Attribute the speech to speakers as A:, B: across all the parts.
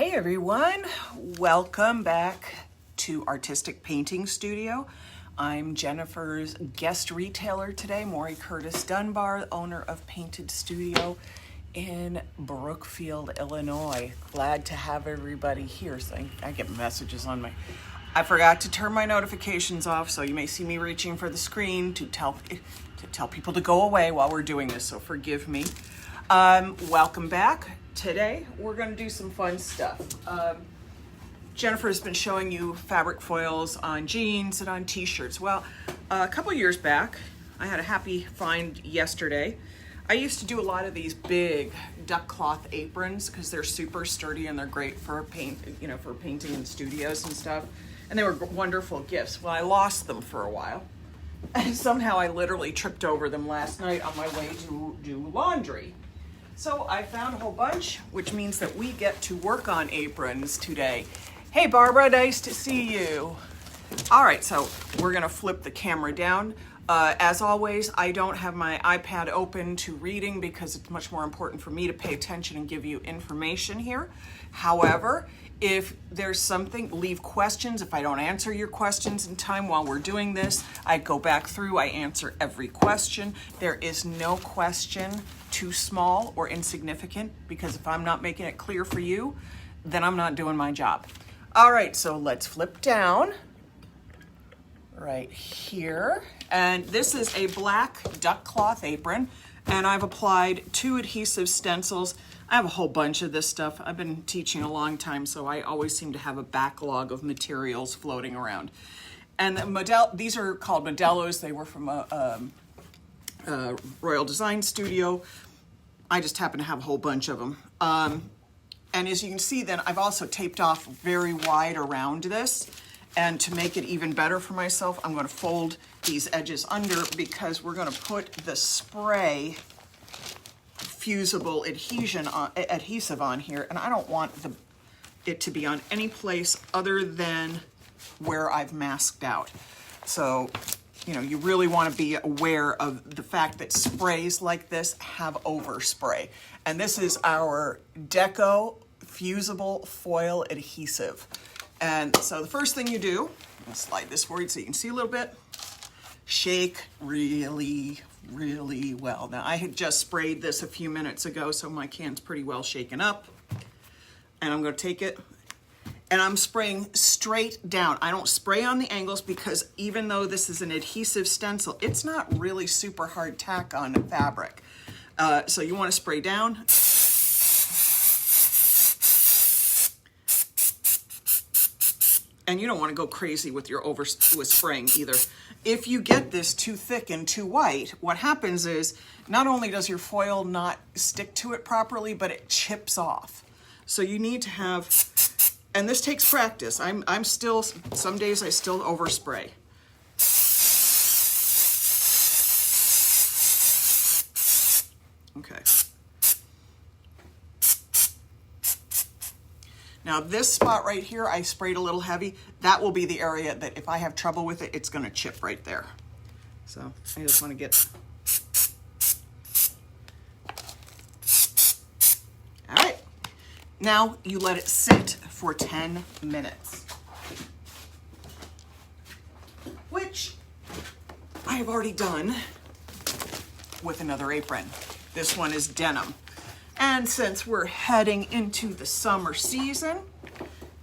A: Hey everyone, welcome back to Artistic Painting Studio. I'm Jennifer's guest retailer today, Maury Curtis Dunbar, owner of Painted Studio in Brookfield, Illinois. Glad to have everybody here. So I get messages on I forgot to turn my notifications off, so you may see me reaching for the screen to tell people to go away while we're doing this, so forgive me. Welcome back. Today, we're going to do some fun stuff. Jennifer's been showing you fabric foils on jeans and on t-shirts. Well, a couple years back, I had a happy find yesterday. I used to do a lot of these big duck cloth aprons because they're super sturdy and they're great for for painting in studios and stuff. And they were wonderful gifts. Well, I lost them for a while. And somehow I literally tripped over them last night on my way to do laundry. So I found a whole bunch, which means that we get to work on aprons today. Hey Barbara, nice to see you. All right, so we're gonna flip the camera down. As always, I don't have my iPad open to reading because it's much more important for me to pay attention and give you information here. However, if there's something, leave questions. If I don't answer your questions in time while we're doing this, I go back through, I answer every question. There is no question too small or insignificant, because if I'm not making it clear for you, then I'm not doing my job. All right, so let's flip down right here. And this is a black duck cloth apron, and I've applied 2 adhesive stencils. I have a whole bunch of this stuff. I've been teaching a long time, so I always seem to have a backlog of materials floating around. And these are called Modelos. They were from a Royal Design Studio. I just happen to have a whole bunch of them. And as you can see, then I've also taped off very wide around this. And to make it even better for myself, I'm going to fold these edges under because we're going to put the spray fusible adhesive on here, and I don't want it to be on any place other than where I've masked out. So, you really want to be aware of the fact that sprays like this have overspray. And this is our Deco Fusible Foil Adhesive. And so the first thing you do, I'll slide this forward so you can see a little bit, shake really well. Now I had just sprayed this a few minutes ago, so my can's pretty well shaken up. And I'm going to take it, and I'm spraying straight down. I don't spray on the angles because even though this is an adhesive stencil, it's not really super hard tack on the fabric. So you want to spray down. And you don't want to go crazy with with spraying either. If you get this too thick and too white, what happens is not only does your foil not stick to it properly, but it chips off. So you need to have, and this takes practice. I'm still, some days I still overspray. Okay. Now this spot right here, I sprayed a little heavy. That will be the area that if I have trouble with it, it's gonna chip right there. So I just wanna get, all right. Now you let it sit for 10 minutes, which I have already done with another apron. This one is denim. And since we're heading into the summer season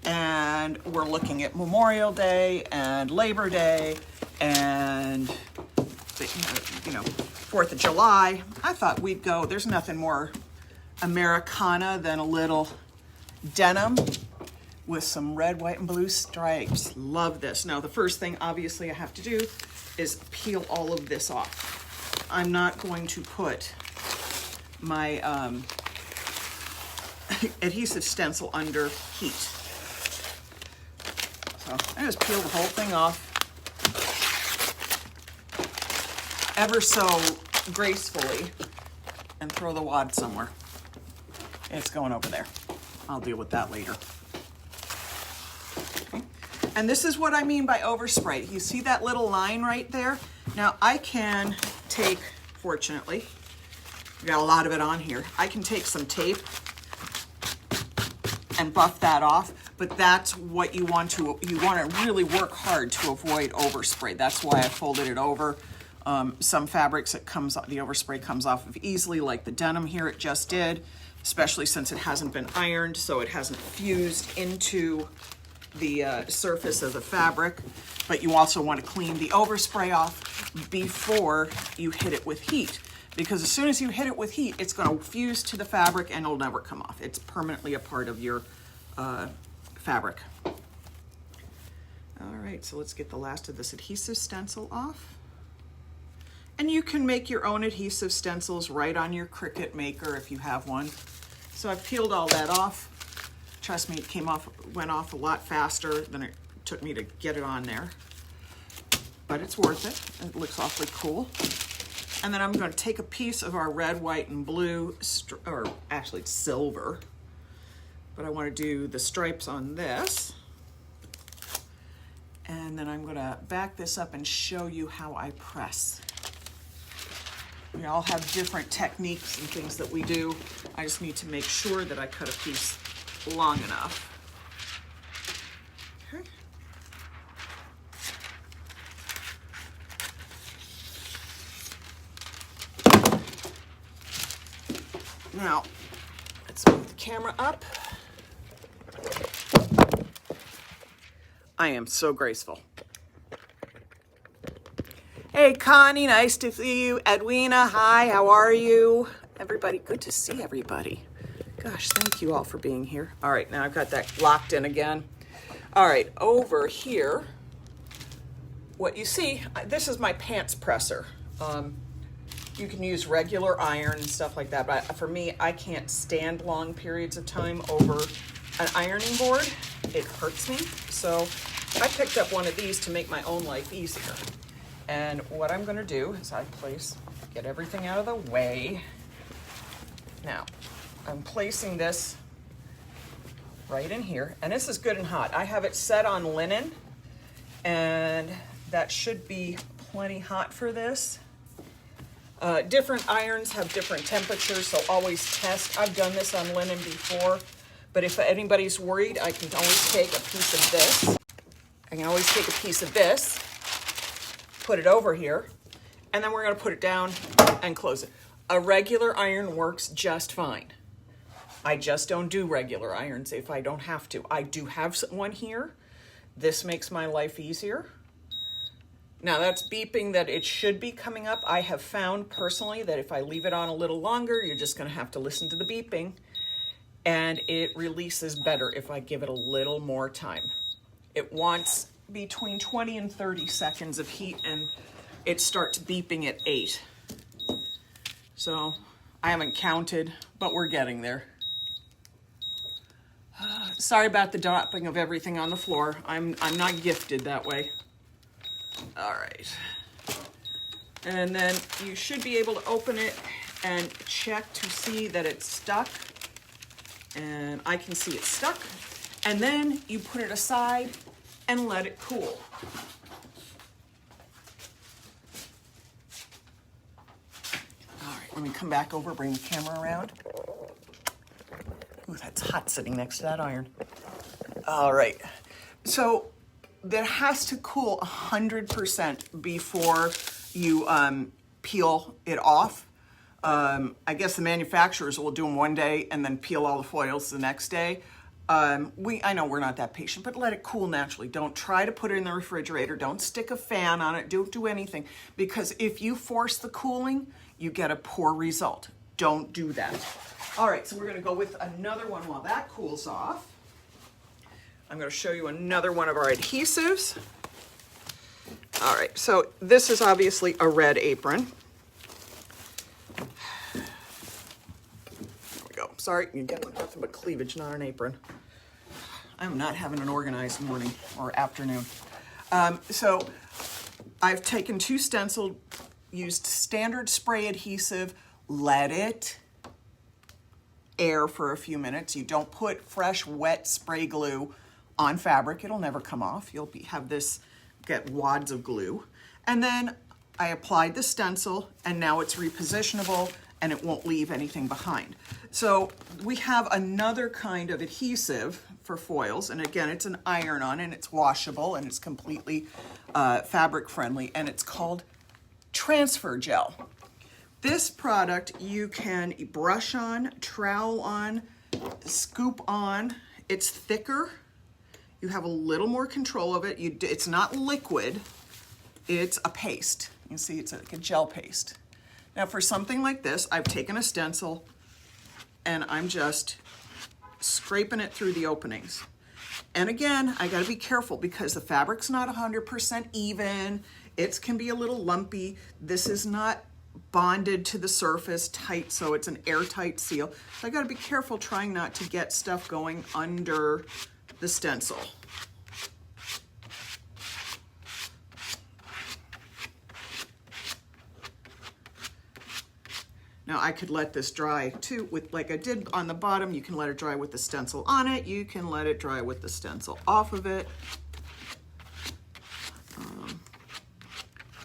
A: and we're looking at Memorial Day and Labor Day and 4th of July, I thought we'd go, there's nothing more Americana than a little denim with some red, white, and blue stripes. Love this. Now the first thing obviously I have to do is peel all of this off. I'm not going to put my adhesive stencil under heat. So I just peel the whole thing off ever so gracefully and throw the wad somewhere. It's going over there. I'll deal with that later. Okay. And this is what I mean by overspray. You see that little line right there? Now I can take, fortunately, we got a lot of it on here. I can take some tape and buff that off, but that's what you want to really work hard to avoid overspray. That's why I folded it over. Some fabrics, the overspray comes off of easily, like the denim here it just did, especially since it hasn't been ironed, so it hasn't fused into the surface of the fabric. But you also want to clean the overspray off before you hit it with heat, because as soon as you hit it with heat, it's going to fuse to the fabric and it'll never come off. It's permanently a part of your fabric. All right, so let's get the last of this adhesive stencil off. And you can make your own adhesive stencils right on your Cricut Maker if you have one. So I've peeled all that off. Trust me, it went off a lot faster than it took me to get it on there. But it's worth it. It looks awfully cool. And then I'm going to take a piece of our red, white, and blue, or actually it's silver, but I want to do the stripes on this. And then I'm going to back this up and show you how I press. We all have different techniques and things that we do. I just need to make sure that I cut a piece long enough. Okay. Now, let's move the camera up. I am so graceful. Hey, Connie, nice to see you. Edwina, hi, how are you? Everybody, good to see everybody. Gosh, thank you all for being here. All right, now I've got that locked in again. All right, over here, what you see, this is my pants presser. You can use regular iron and stuff like that, but for me, I can't stand long periods of time over an ironing board. It hurts me. So I picked up one of these to make my own life easier. And what I'm gonna do is get everything out of the way. Now, I'm placing this right in here, and this is good and hot. I have it set on linen, and that should be plenty hot for this. Different irons have different temperatures, so always test. I've done this on linen before, but if anybody's worried, I can always take a piece of this. I can always take a piece of this, put it over here, and then we're gonna put it down and close it. A regular iron works just fine. I just don't do regular irons if I don't have to. I do have one here. This makes my life easier. Now that's beeping that it should be coming up. I have found personally that if I leave it on a little longer, you're just gonna have to listen to the beeping, and it releases better if I give it a little more time. It wants between 20 and 30 seconds of heat, and it starts beeping at 8. So I haven't counted, but we're getting there. Sorry about the dropping of everything on the floor. I'm not gifted that way. All right. And then you should be able to open it and check to see that it's stuck. And I can see it's stuck. And then you put it aside and let it cool. All right, let me come back over, bring the camera around. Ooh, that's hot sitting next to that iron. All right, so that has to cool 100% before you peel it off. I guess the manufacturers will do them one day and then peel all the foils the next day. I know we're not that patient, but let it cool naturally. Don't try to put it in the refrigerator. Don't stick a fan on it. Don't do anything, because if you force the cooling, you get a poor result. Don't do that. All right, so we're gonna go with another one while that cools off. I'm gonna show you another one of our adhesives. All right, so this is obviously a red apron. There we go. Sorry, you get nothing but cleavage, not an apron. I'm not having an organized morning or afternoon. So I've taken 2 stenciled, used standard spray adhesive, let it air for a few minutes. You don't put fresh, wet spray glue on fabric. It'll never come off. You'll have this, get wads of glue. And then I applied the stencil, and now it's repositionable, and it won't leave anything behind. So we have another kind of adhesive for foils, and again, it's an iron-on, and it's washable, and it's completely fabric friendly, and it's called Transfer Gel. This product you can brush on, trowel on, scoop on. It's thicker. You have a little more control of it. It's not liquid, it's a paste. You can see it's like a gel paste. Now for something like this, I've taken a stencil and I'm just scraping it through the openings. And again, I gotta be careful because the fabric's not 100% even. It can be a little lumpy. This is not bonded to the surface tight, so it's an airtight seal. So I gotta be careful trying not to get stuff going under the stencil. Now I could let this dry too, with like I did on the bottom. You can let it dry with the stencil on it. You can let it dry with the stencil off of it.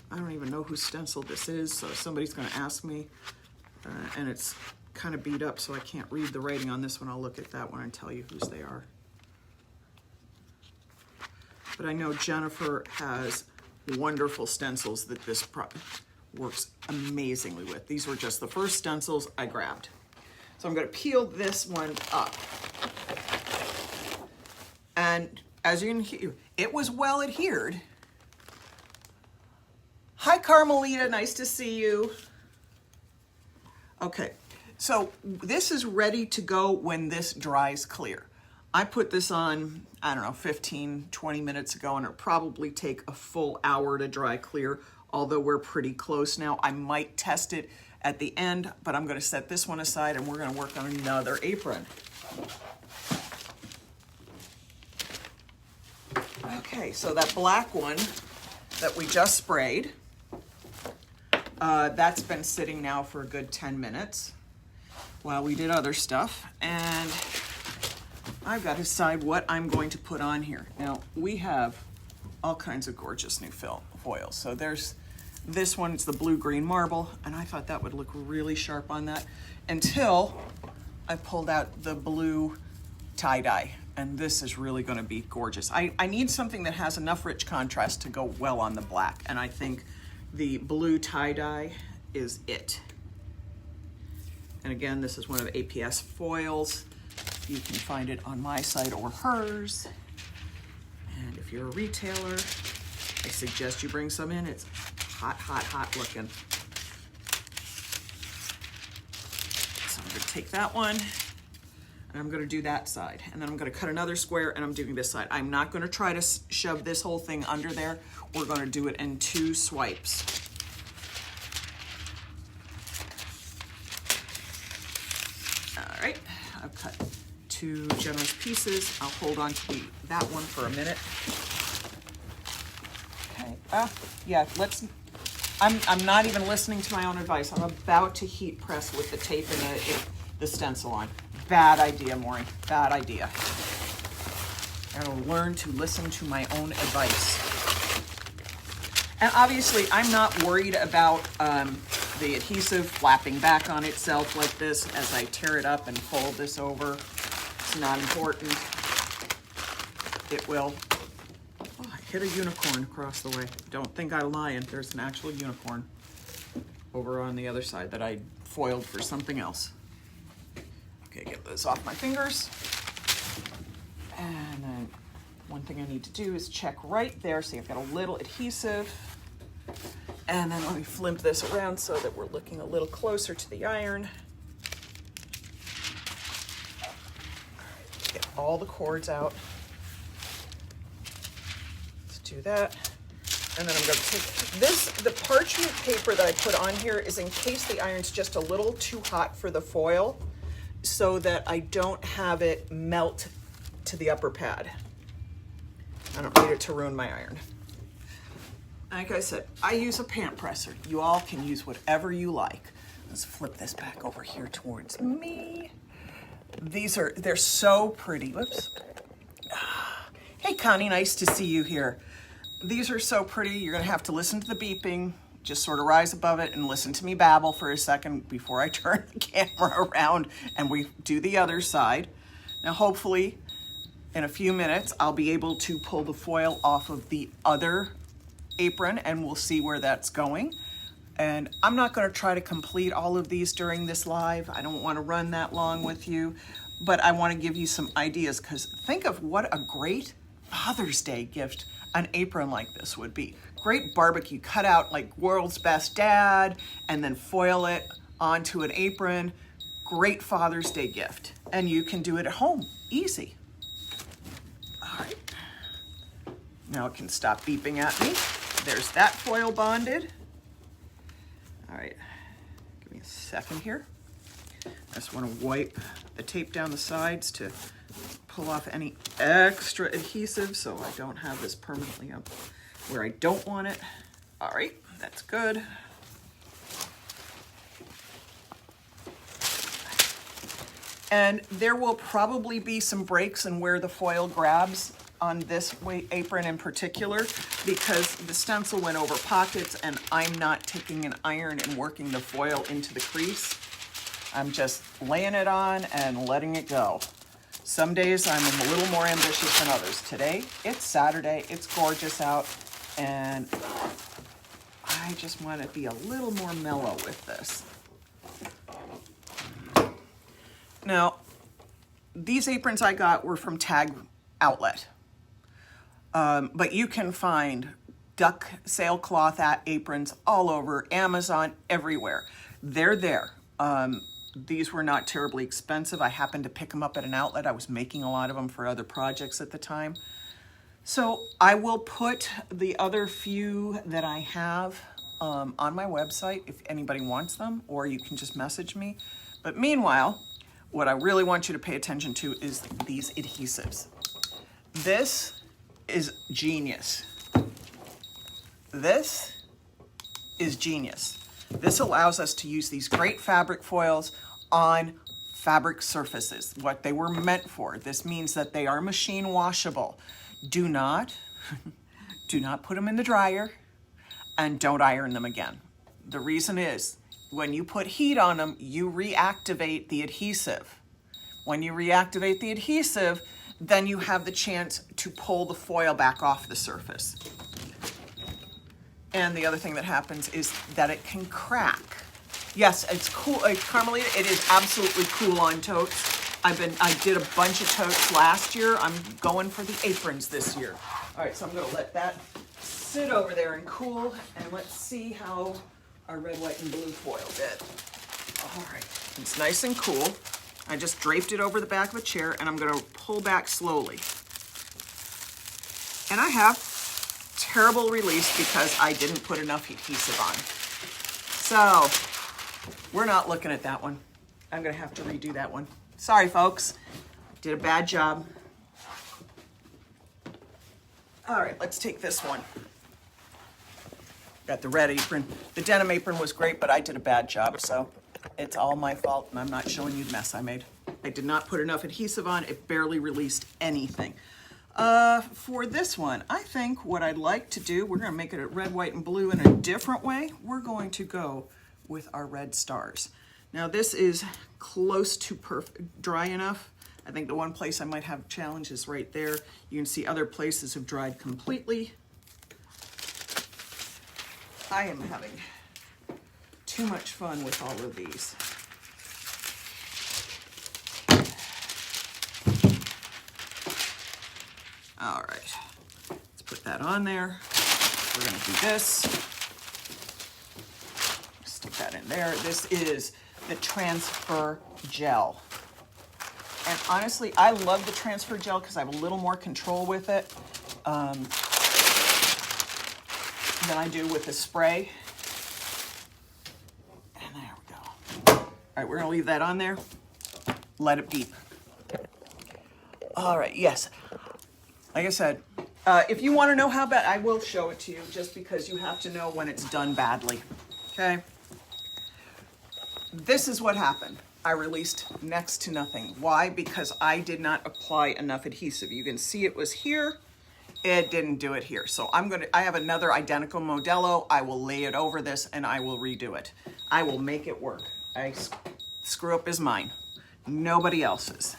A: I don't even know whose stencil this is, so somebody's gonna ask me, and it's kind of beat up, so I can't read the writing on this one. I'll look at that one and tell you whose they are. But I know Jennifer has wonderful stencils that this works amazingly with. These were just the first stencils I grabbed. So I'm gonna peel this one up. And as you can hear, it was well adhered. Hi Carmelita, nice to see you. Okay, so this is ready to go when this dries clear. I put this on, I don't know, 15, 20 minutes ago, and it'll probably take a full hour to dry clear, although we're pretty close now. I might test it at the end, but I'm gonna set this one aside and we're gonna work on another apron. Okay, so that black one that we just sprayed, that's been sitting now for a good 10 minutes while we did other stuff, and I've got to decide what I'm going to put on here. Now, we have all kinds of gorgeous new foils. So there's this one, it's the blue-green marble, and I thought that would look really sharp on that until I pulled out the blue tie-dye, and this is really gonna be gorgeous. I need something that has enough rich contrast to go well on the black, and I think the blue tie-dye is it. And again, this is one of APS foils. You can find it on my site or hers. And if you're a retailer, I suggest you bring some in. It's hot, hot, hot looking. So I'm gonna take that one and I'm gonna do that side. And then I'm gonna cut another square and I'm doing this side. I'm not gonna try to shove this whole thing under there. We're gonna do it in 2 swipes. All right, I've cut 2 generous pieces. I'll hold on to that one for a minute. Okay, yeah, I'm not even listening to my own advice. I'm about to heat press with the tape and the stencil on. Bad idea, Maury, bad idea. I gotta learn to listen to my own advice. And obviously, I'm not worried about the adhesive flapping back on itself like this as I tear it up and fold this over. It's not important. It will. Oh, I hit a unicorn across the way. Don't think I'm lying. There's an actual unicorn over on the other side that I foiled for something else. Okay, get this off my fingers. And then one thing I need to do is check right there. See, I've got a little adhesive. And then let me flimp this around so that we're looking a little closer to the iron. Get all the cords out. Let's do that. And then I'm going to take this, the parchment paper that I put on here is in case the iron's just a little too hot for the foil so that I don't have it melt to the upper pad. I don't need it to ruin my iron. Like I said, I use a pant presser. You all can use whatever you like. Let's flip this back over here towards me. They're so pretty. Whoops. Hey Connie, nice to see you here. These are so pretty. You're gonna have to listen to the beeping. just sort of rise above it and listen to me babble for a second before I turn the camera around and we do the other side. Now, hopefully in a few minutes, I'll be able to pull the foil off of the other apron and we'll see where that's going. And I'm not going to try to complete all of these during this live. I don't want to run that long with you, but I want to give you some ideas, because think of what a great Father's Day gift an apron like this would be. Great barbecue, cut out like World's Best Dad and then foil it onto an apron. Great Father's Day gift. And you can do it at home, easy. All right. Now it can stop beeping at me. There's that foil bonded. All right, give me a second here. I just want to wipe the tape down the sides to pull off any extra adhesive so I don't have this permanently up where I don't want it. All right, that's good. And there will probably be some breaks in where the foil grabs on this apron in particular, because the stencil went over pockets and I'm not taking an iron and working the foil into the crease. I'm just laying it on and letting it go. Some days I'm a little more ambitious than others. Today, it's Saturday, it's gorgeous out, and I just want to be a little more mellow with this. Now, these aprons I got were from Tag Outlet. But you can find duck sailcloth aprons all over, Amazon, everywhere. They're there. These were not terribly expensive. I happened to pick them up at an outlet. I was making a lot of them for other projects at the time. So I will put the other few that I have on my website if anybody wants them, or you can just message me. But meanwhile, what I really want you to pay attention to is these adhesives. This is genius. This is genius. This allows us to use these great fabric foils on fabric surfaces, what they were meant for. This means that they are machine washable. Do not put them in the dryer and don't iron them again. The reason is, when you put heat on them, you reactivate the adhesive. When you reactivate the adhesive, then you have the chance to pull the foil back off the surface. And the other thing that happens is that it can crack. Yes, it's cool, Carmelita, it is absolutely cool on totes. I did a bunch of totes last year. I'm going for the aprons this year. All right, so I'm gonna let that sit over there and cool, and let's see how our red, white, and blue foil did. All right, it's nice and cool. I just draped it over the back of a chair, and I'm gonna pull back slowly. And I have terrible release because I didn't put enough adhesive on. So, we're not looking at that one. I'm gonna have to redo that one. Sorry, folks, did a bad job. All right, let's take this one. Got the red apron. The denim apron was great, but I did a bad job, so it's all my fault, and I'm not showing you the mess I made. I did not put enough adhesive on. It barely released anything. For this one, I think what I'd like to do, we're gonna make it a red, white, and blue in a different way. We're going to go with our red stars. Now this is close to perfect, dry enough. I think the one place I might have challenge is right there. You can see other places have dried completely. I am having too much fun with all of these. All right, let's put that on there. We're gonna do this. Stick that in there. This is the transfer gel. And honestly, I love the transfer gel because I have a little more control with it than I do with the spray. And there we go. All right, we're gonna leave that on there. Let it beep. All right, yes. Like I said, if you want to know how bad, I will show it to you, just because you have to know when it's done badly, okay? This is what happened. I released next to nothing. Why? Because I did not apply enough adhesive. You can see it was here. It didn't do it here. So I have another identical Modelo. I will lay it over this and I will redo it. I will make it work. Screw up is mine, nobody else's.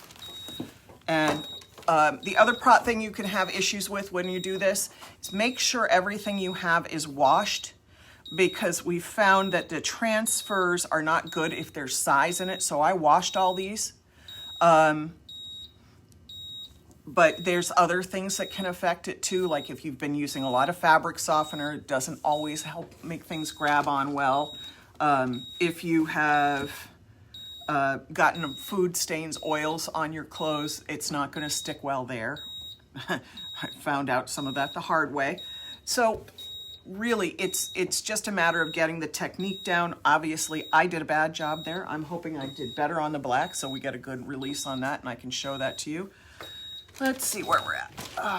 A: And the other thing you can have issues with when you do this is make sure everything you have is washed, because we found that the transfers are not good if there's size in it. So I washed all these. But there's other things that can affect it too. Like if you've been using a lot of fabric softener, it doesn't always help make things grab on well. If you have gotten food stains, oils on your clothes, it's not going to stick well there. I found out some of that the hard way. So really, it's just a matter of getting the technique down. Obviously, I did a bad job there. I'm hoping I did better on the black, so we get a good release on that, and I can show that to you. Let's see where we're at.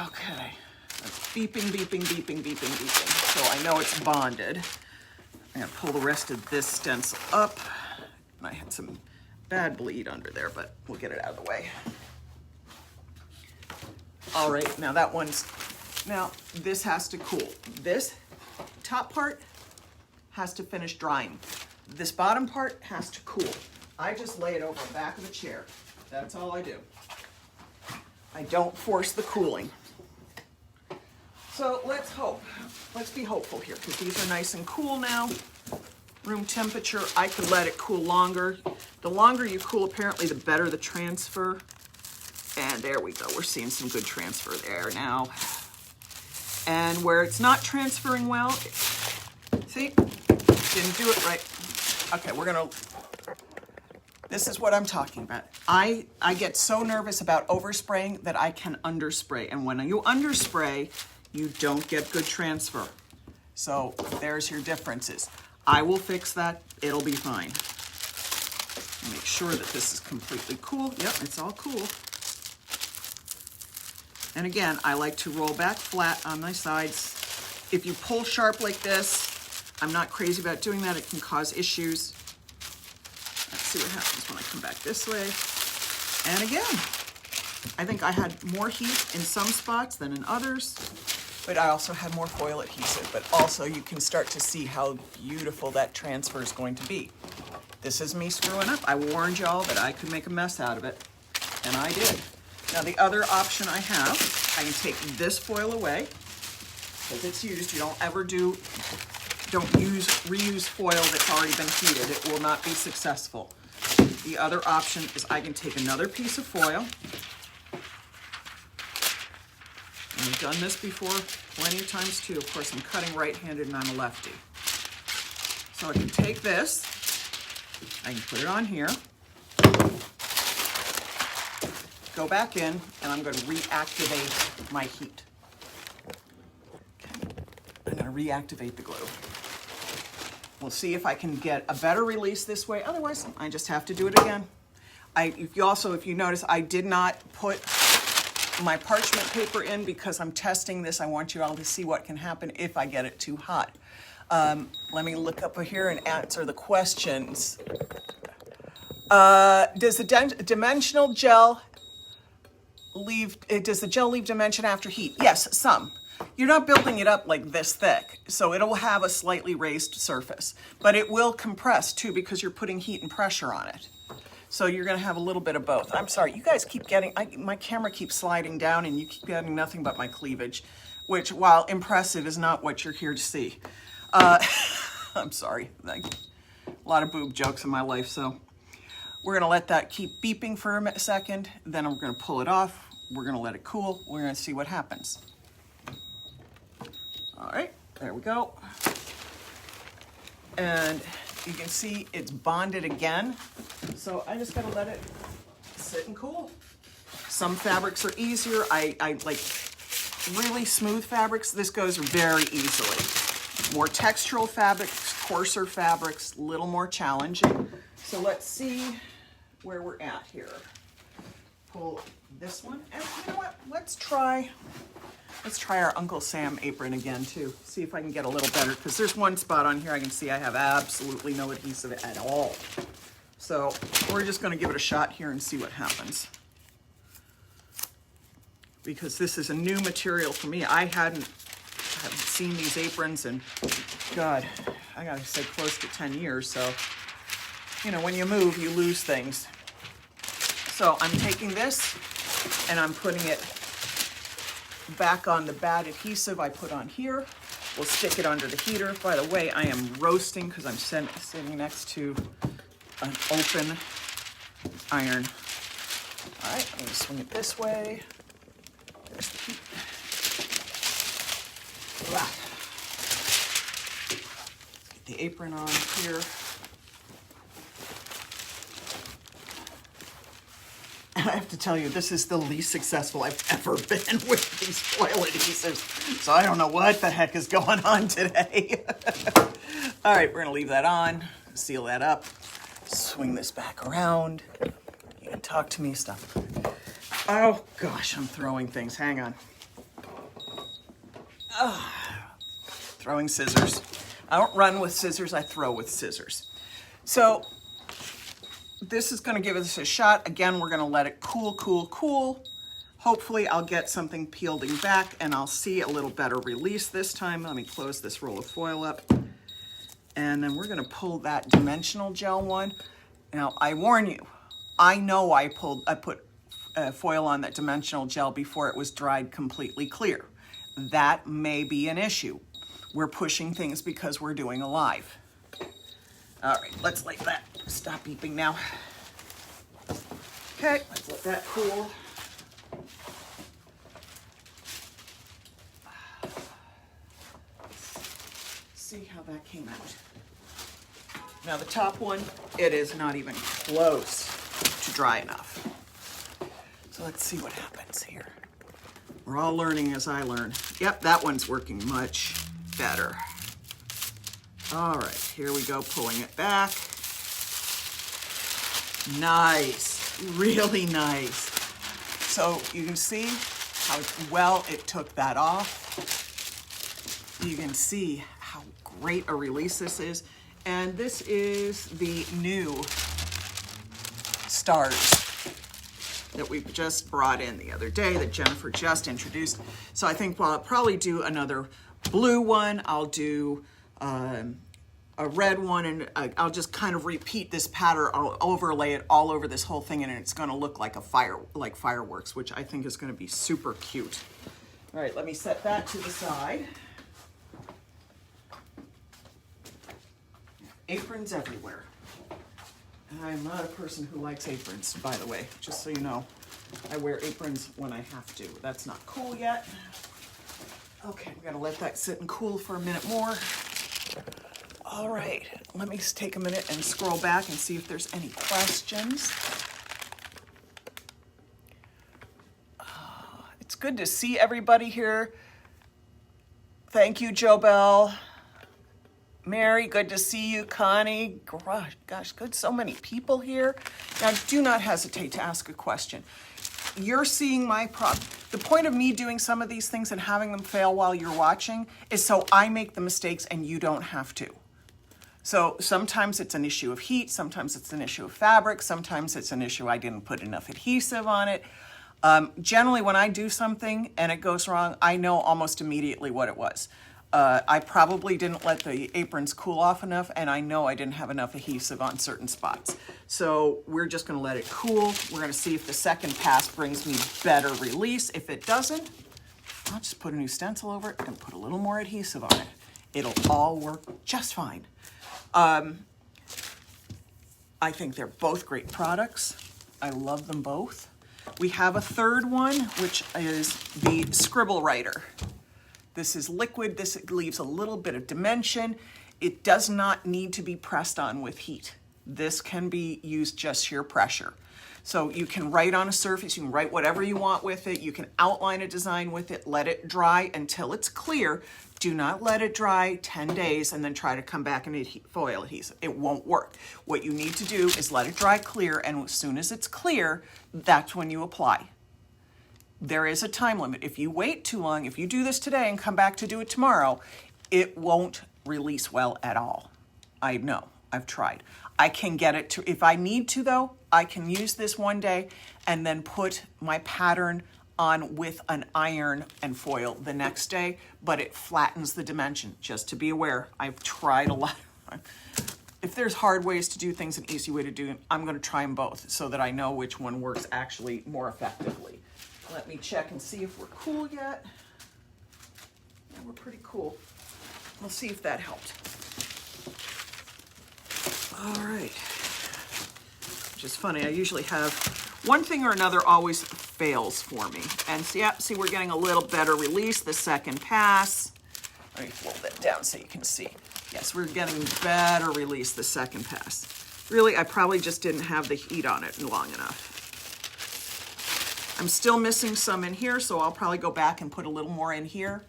A: Okay. That's beeping, beeping, beeping, beeping, beeping. So I know it's bonded. I'm going to pull the rest of this stencil up. I had some bad bleed under there, but we'll get it out of the way. All right, now now this has to cool. This top part has to finish drying. This bottom part has to cool. I just lay it over the back of the chair. That's all I do. I don't force the cooling. So let's hope. Let's be hopeful here, because these are nice and cool now. Room temperature. I could let it cool longer. The longer you cool, apparently, the better the transfer. And there we go. We're seeing some good transfer there now. And where it's not transferring well, see, didn't do it right. Okay, this is what I'm talking about. I get so nervous about overspraying that I can underspray. And when you underspray, you don't get good transfer. So there's your differences. I will fix that. It'll be fine. Make sure that this is completely cool. Yep, it's all cool. And again, I like to roll back flat on my sides. If you pull sharp like this, I'm not crazy about doing that. It can cause issues. Let's see what happens when I come back this way. And again, I think I had more heat in some spots than in others, but I also had more foil adhesive. But also you can start to see how beautiful that transfer is going to be. This is me screwing up. I warned y'all that I could make a mess out of it, and I did. Now the other option I have, I can take this foil away, because it's used. You don't reuse foil that's already been heated. It will not be successful. The other option is I can take another piece of foil. And I've done this before plenty of times too. Of course, I'm cutting right-handed and I'm a lefty. So I can take this, I can put it on here, go back in, and I'm going to reactivate my heat. Okay. I'm going to reactivate the glue. We'll see if I can get a better release this way. Otherwise, I just have to do it again. If you notice, I did not put my parchment paper in because I'm testing this. I want you all to see what can happen if I get it too hot. Let me look up here and answer the questions. Does the dimensional gel does the gel leave dimension after heat? Yes, some. You're not building it up like this thick, so it'll have a slightly raised surface, but it will compress too because you're putting heat and pressure on it. So you're gonna have a little bit of both. I'm sorry, you guys keep getting, my camera keeps sliding down and you keep getting nothing but my cleavage, which, while impressive, is not what you're here to see. I'm sorry, a lot of boob jokes in my life, so we're gonna let that keep beeping for a second, then we're gonna pull it off, we're gonna let it cool, we're gonna see what happens. All right, there we go. And you can see it's bonded again. So I just gotta let it sit and cool. Some fabrics are easier. I like really smooth fabrics. This goes very easily. More textural fabrics, coarser fabrics, a little more challenging. So let's see where we're at here. Pull this one, and you know what? Let's try our Uncle Sam apron again too. See if I can get a little better, because there's one spot on here I can see I have absolutely no adhesive at all. So we're just gonna give it a shot here and see what happens. because this is a new material for me. I haven't seen these aprons in, God, I gotta say close to 10 years. So, you know, when you move, you lose things. So I'm taking this and I'm putting it back on the bad adhesive I put on here. We'll stick it under the heater. By the way, I am roasting because I'm sitting next to an open iron. All right, I'm gonna swing it this way. There's the heat. Get the apron on here. And I have to tell you, this is the least successful I've ever been with these foil adhesives. So I don't know what the heck is going on today. All right, we're gonna leave that on, seal that up, swing this back around. You can talk to me, stuff. Oh gosh, I'm throwing things, hang on. Throwing scissors. I don't run with scissors, I throw with scissors. So this is gonna give us a shot. Again, we're gonna let it cool, cool, cool. Hopefully I'll get something peeling back and I'll see a little better release this time. Let me close this roll of foil up. And then we're gonna pull that dimensional gel one. Now, I warn you, I know I put foil on that dimensional gel before it was dried completely clear. That may be an issue. We're pushing things because we're doing a live. All right, let's let that stop beeping now. Okay, let's let that cool. See how that came out. Now the top one, it is not even close to dry enough. So let's see what happens here. We're all learning as I learn. Yep, that one's working much better. All right, here we go, pulling it back. Nice, really nice. So you can see how well it took that off. You can see how great a release this is. And this is the new stars that we've just brought in the other day that Jennifer just introduced. So I think I'll probably do another blue one. I'll do a red one, and I'll just kind of repeat this pattern. I'll overlay it all over this whole thing, and it's going to look like like fireworks, which I think is going to be super cute. All right, let me set that to the side. Aprons everywhere. And I'm not a person who likes aprons, by the way, just so you know. I wear aprons when I have to. That's not cool yet. Okay, we gotta let that sit and cool for a minute more. All right, let me just take a minute and scroll back and see if there's any questions. It's good to see everybody here. Thank you, Joe Bell. Mary, good to see you. Connie, gosh, good, so many people here. Now, do not hesitate to ask a question. You're seeing my problem. The point of me doing some of these things and having them fail while you're watching is so I make the mistakes and you don't have to. So sometimes it's an issue of heat, sometimes it's an issue of fabric, sometimes it's an issue I didn't put enough adhesive on it. Generally, when I do something and it goes wrong, I know almost immediately what it was. I probably didn't let the aprons cool off enough, and I know I didn't have enough adhesive on certain spots. So we're just gonna let it cool. We're gonna see if the second pass brings me better release. If it doesn't, I'll just put a new stencil over it and put a little more adhesive on it. It'll all work just fine. I think they're both great products. I love them both. We have a third one, which is the Scribble Writer. This is liquid. This leaves a little bit of dimension. It does not need to be pressed on with heat. This can be used just sheer pressure. So you can write on a surface, you can write whatever you want with it, you can outline a design with it, let it dry until it's clear. Do not let it dry 10 days and then try to come back and foil adhesive. It won't work. What you need to do is let it dry clear, and as soon as it's clear, that's when you apply. There is a time limit. If you wait too long, if you do this today and come back to do it tomorrow, it won't release well at all. I know, I've tried. I can get it to, if I need to though, I can use this one day and then put my pattern on with an iron and foil the next day, but it flattens the dimension, just to be aware. I've tried a lot. If there's hard ways to do things, an easy way to do it, I'm gonna try them both so that I know which one works actually more effectively. Let me check and see if we're cool yet. Yeah, we're pretty cool. We'll see if that helped. All right. Which is funny, I usually have one thing or another always fails for me. And see, yeah, see, we're getting a little better release the second pass. Let me fold that down so you can see. Yes, we're getting better release the second pass. Really, I probably just didn't have the heat on it long enough. I'm still missing some in here, so I'll probably go back and put a little more in here.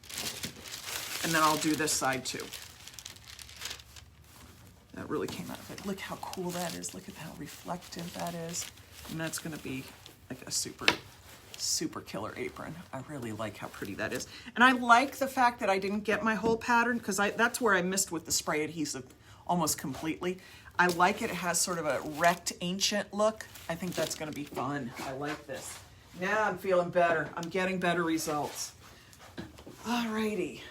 A: And then I'll do this side too. That really came out of it. Look how cool that is. Look at how reflective that is. And that's gonna be like a super, super killer apron. I really like how pretty that is. And I like the fact that I didn't get my whole pattern, because that's where I missed with the spray adhesive almost completely. I like it. It has sort of a wrecked ancient look. I think that's gonna be fun. I like this. Now I'm feeling better. I'm getting better results. Alrighty.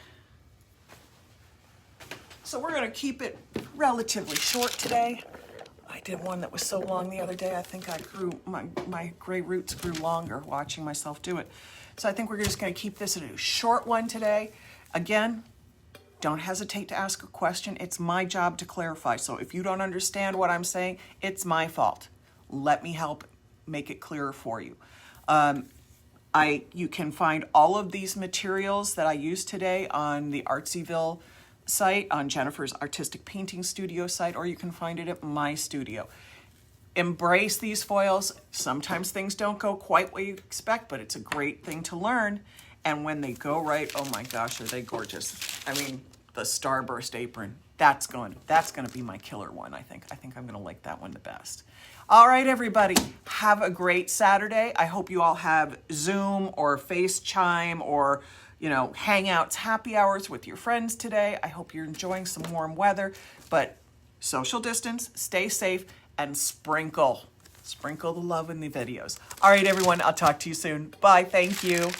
A: So we're gonna keep it relatively short today. I did one that was so long the other day, I think I grew, my gray roots grew longer watching myself do it. So I think we're just gonna keep this a short one today. Again, don't hesitate to ask a question. It's my job to clarify. So if you don't understand what I'm saying, it's my fault. Let me help make it clearer for you. You can find all of these materials that I used today on the Artsyville site, on Jennifer's Artistic Painting Studio site, or you can find it at my studio. Embrace these foils. Sometimes things don't go quite what you expect, but it's a great thing to learn. And when they go right, oh my gosh, are they gorgeous. I mean, the Starburst apron, that's going to be my killer one, I think. I think I'm going to like that one the best. All right, everybody, have a great Saturday. I hope you all have Zoom or FaceTime or, you know, Hangouts, happy hours with your friends today. I hope you're enjoying some warm weather, but social distance, stay safe, and sprinkle the love in the videos. All right, everyone, I'll talk to you soon. Bye, thank you.